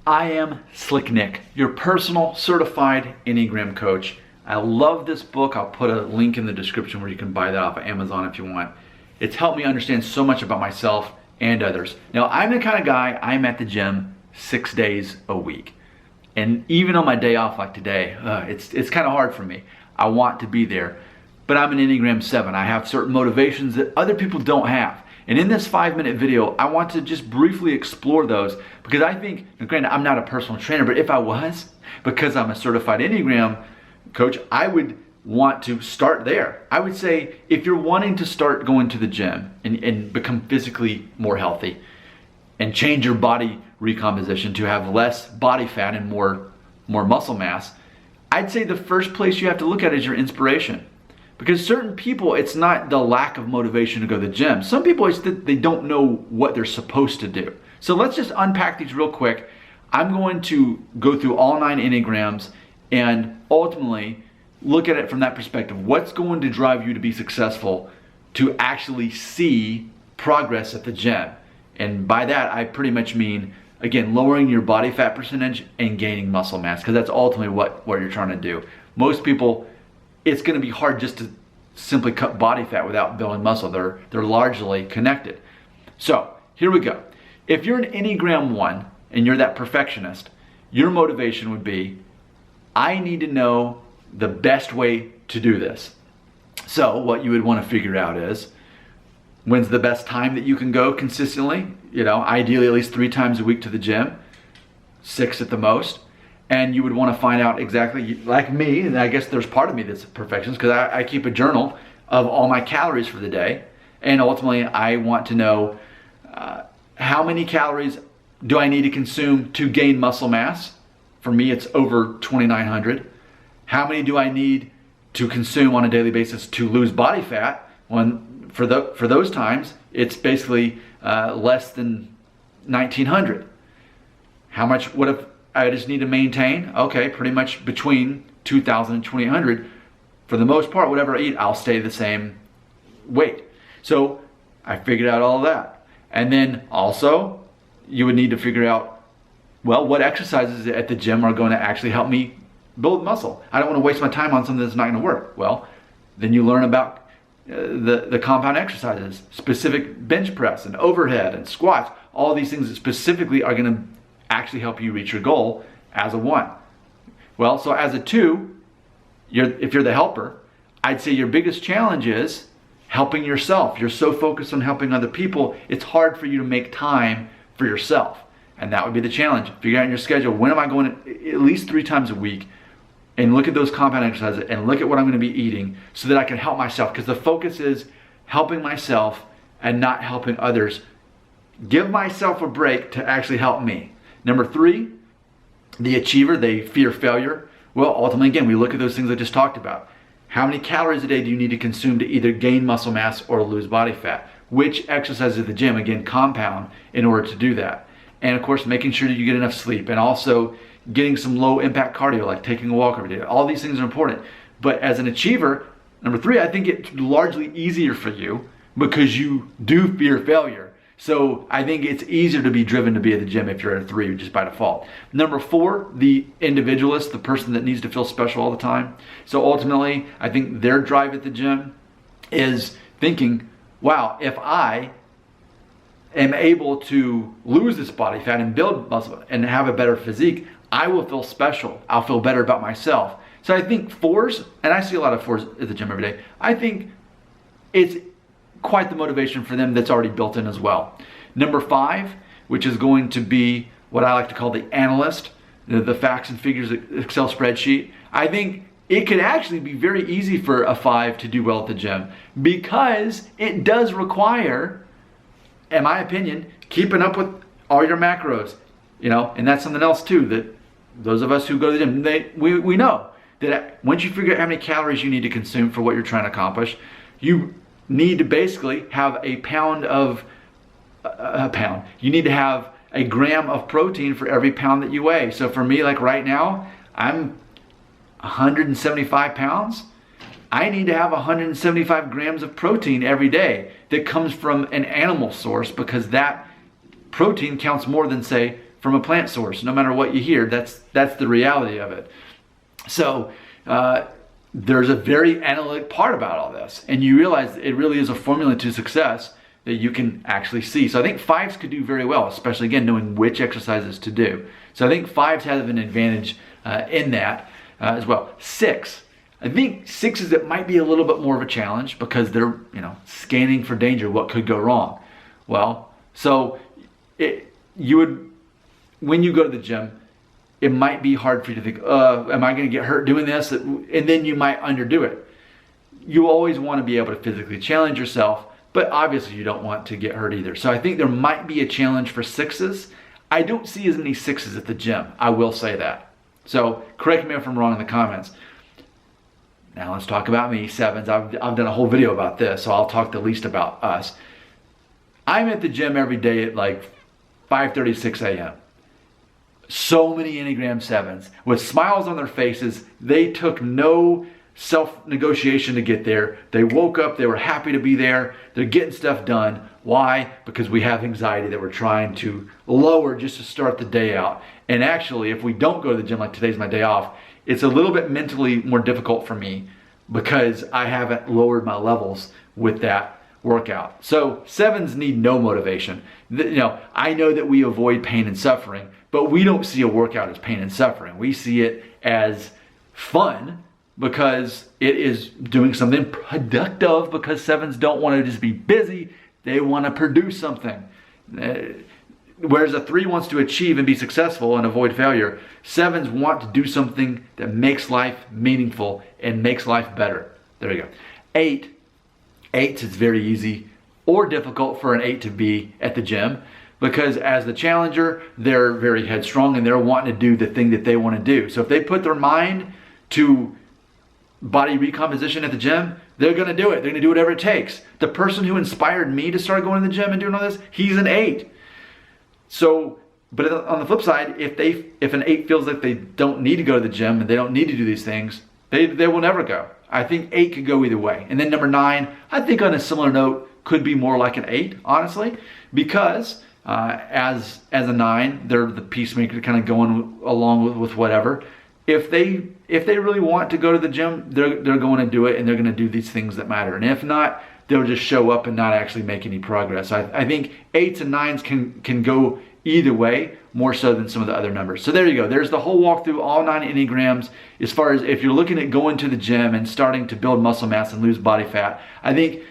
I am Slick Nick, your personal certified Enneagram coach. I love this book. I'll put a link in the description where you can buy that off of Amazon if you want. It's helped me understand so much about myself and others. Now, I'm the kind of guy, I'm at the gym 6 days a week. And even on my day off like today, it's kind of hard for me. I want to be there. But I'm an Enneagram 7. I have certain motivations that other people don't have. And in this 5-minute video, I want to just briefly explore those because I think, and granted, I'm not a personal trainer, but if I was, because I'm a certified Enneagram coach, I would want to start there. I would say if you're wanting to start going to the gym and become physically more healthy and change your body recomposition to have less body fat and more muscle mass, I'd say the first place you have to look at is your inspiration. Because certain people, it's not the lack of motivation to go to the gym. Some people, it's that they don't know what they're supposed to do. So let's just unpack these real quick. I'm going to go through all 9 Enneagrams and ultimately look at it from that perspective. What's going to drive you to be successful to actually see progress at the gym? And by that, I pretty much mean, again, lowering your body fat percentage and gaining muscle mass, because that's ultimately what you're trying to do. Most people, it's going to be hard just to simply cut body fat without building muscle. They're largely connected. So here we go. If you're an Enneagram 1 and you're that perfectionist, your motivation would be, I need to know the best way to do this. So what you would want to figure out is, when's the best time that you can go consistently? Ideally at least 3 times a week to the gym, 6 at the most. And you would want to find out exactly, like me, and I guess there's part of me that's a perfectionist because I keep a journal of all my calories for the day. And ultimately, I want to know how many calories do I need to consume to gain muscle mass? For me, it's over 2,900. How many do I need to consume on a daily basis to lose body fat? For those times, it's basically less than 1,900. How much, what if I just need to maintain? Okay, pretty much between 2,000 and 2,800. For the most part, whatever I eat, I'll stay the same weight. So I figured out all of that. And then also, you would need to figure out, well, what exercises at the gym are going to actually help me build muscle. I don't want to waste my time on something that's not going to work. Well, then you learn about the compound exercises, specific bench press and overhead and squats, all these things that specifically are going to actually help you reach your goal as a 1. Well, so as a 2, if you're the helper, I'd say your biggest challenge is helping yourself. You're so focused on helping other people, it's hard for you to make time for yourself. And that would be the challenge. Figure out in your schedule, when am I going at least 3 times a week, and look at those compound exercises and look at what I'm going to be eating so that I can help myself, because the focus is helping myself and not helping others. Give myself a break to actually help me. Number 3, the achiever, they fear failure. Well, ultimately, again, we look at those things I just talked about. How many calories a day do you need to consume to either gain muscle mass or lose body fat? Which exercises at the gym, again, compound in order to do that. And of course, making sure that you get enough sleep and also getting some low impact cardio, like taking a walk every day. All these things are important. But as an achiever, number 3, I think it's largely easier for you because you do fear failure. So I think it's easier to be driven to be at the gym if you're at a 3, just by default. Number 4, the individualist, the person that needs to feel special all the time. So ultimately, I think their drive at the gym is thinking, wow, if I am able to lose this body fat and build muscle and have a better physique, I will feel special. I'll feel better about myself. So I think 4s, and I see a lot of 4s at the gym every day, I think it's quite the motivation for them that's already built in as well. Number 5, which is going to be what I like to call the analyst, the facts and figures Excel spreadsheet. I think it could actually be very easy for a 5 to do well at the gym because it does require, in my opinion, keeping up with all your macros, and that's something else too, that those of us who go to the gym, we know that once you figure out how many calories you need to consume for what you're trying to accomplish, you need to basically have a you need to have a gram of protein for every pound that you weigh. So for me, like right now, I'm 175 pounds. I need to have 175 grams of protein every day that comes from an animal source, because that protein counts more than, say, from a plant source. No matter what you hear, that's the reality of it. So there's a very analytic part about all this, and you realize it really is a formula to success that you can actually see. So I think 5s could do very well, especially again knowing which exercises to do. So I think 5s have an advantage in that as well. 6. I think 6s, it might be a little bit more of a challenge because they're, scanning for danger. What could go wrong? Well, so when you go to the gym, it might be hard for you to think, am I going to get hurt doing this? And then you might underdo it. You always want to be able to physically challenge yourself, but obviously you don't want to get hurt either. So I think there might be a challenge for 6s. I don't see as many 6s at the gym. I will say that. So correct me if I'm wrong in the comments. Now let's talk about me, 7s. I've done a whole video about this, so I'll talk the least about us. I'm at the gym every day at like 5:30, 6 a.m. So many Enneagram 7s with smiles on their faces. They took no self-negotiation to get there. They woke up, they were happy to be there. They're getting stuff done. Why? Because we have anxiety that we're trying to lower just to start the day out. And actually, if we don't go to the gym, like today's my day off, it's a little bit mentally more difficult for me because I haven't lowered my levels with that workout. So 7s need no motivation. I know that we avoid pain and suffering, but we don't see a workout as pain and suffering. We see it as fun because it is doing something productive, because 7s don't want to just be busy. They want to produce something. Whereas a 3 wants to achieve and be successful and avoid failure, 7s want to do something that makes life meaningful and makes life better. There you go. 8s, it's very easy or difficult for an 8 to be at the gym because as the challenger, they're very headstrong and they're wanting to do the thing that they want to do. So if they put their mind to body recomposition at the gym, they're going to do it. They're going to do whatever it takes. The person who inspired me to start going to the gym and doing all this, he's an 8. So, but on the flip side, if an 8 feels like they don't need to go to the gym and they don't need to do these things, they will never go. I think 8 could go either way. And then number 9, I think on a similar note, could be more like an 8, honestly, because as a 9, they're the peacemaker, kind of going along with whatever. If they really want to go to the gym, they're going to do it, and they're going to do these things that matter. And if not, they'll just show up and not actually make any progress. I think 8s and 9s can go either way, more so than some of the other numbers. So there you go. There's the whole walkthrough, all 9 Enneagrams. As far as if you're looking at going to the gym and starting to build muscle mass and lose body fat, I think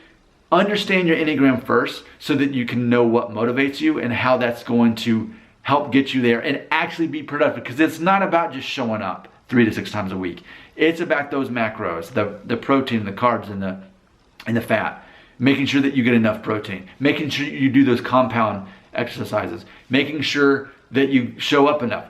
understand your Enneagram first so that you can know what motivates you and how that's going to help get you there and actually be productive. Because it's not about just showing up 3 to 6 times a week. It's about those macros, the protein, the carbs, and the fat. Making sure that you get enough protein. Making sure you do those compound exercises. Making sure that you show up enough.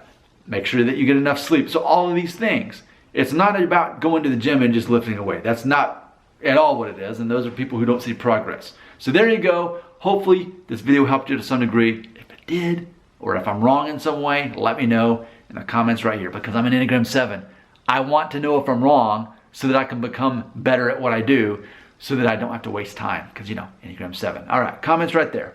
Make sure that you get enough sleep. So all of these things. It's not about going to the gym and just lifting a weight. That's not at all what it is. And those are people who don't see progress. So there you go. Hopefully this video helped you to some degree. If it did, or if I'm wrong in some way, let me know in the comments right here, because I'm an Enneagram 7. I want to know if I'm wrong so that I can become better at what I do, so that I don't have to waste time, because Enneagram 7. All right, comments right there.